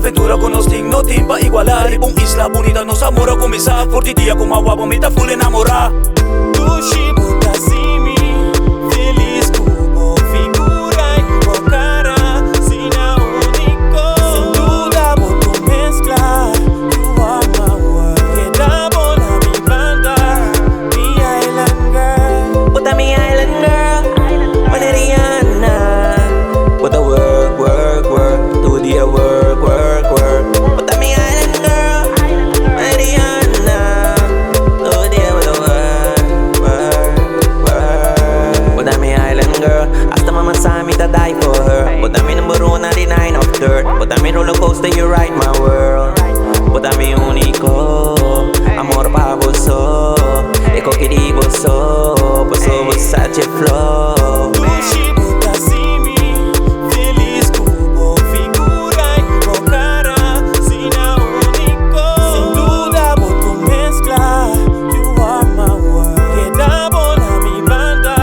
aventura con los dignos timba igualar. Ibong isla bonita nos amora começar. Forte dia com uma guapa, me tá full enamorar. Tushi butasimi, feliz cubo, figura y por cara, sin único. Sin duda vos tu mezcla, you are my world. Queda bola mi banda, mi island girl. Puta mi island girl, Maneriana. With the work, work, work, do the work, work, work. Puta mi island girl, Maneriana. Do the with the work, work, work. Puta mi island girl, hasta mama saw me to die for her. Puta mi number one 99 of dirt. Puta mi roller coaster, you ride my world. Puta mi único, amor baboso. Eko kiriboso, paso Versace flow. Tushi butasimi, feliz cubo, figura y por cara, sin único. Sin duda vos tu mezcla, you are my world. Queda bola mi banda,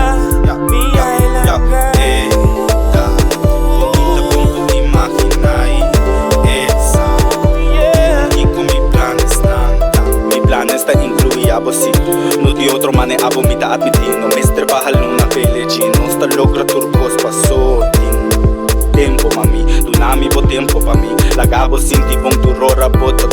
mi island girl. Bonita como te imaginai. Esa, y con mi plan están. Mi plan está incluye abo si. No di otro mane abo mi da admitino. Mister bahal nung napelecino. Sta logra turcos pasotin. Tempo mami, tu nami bo tempo pa mi. Lagabo sinti kong turora boto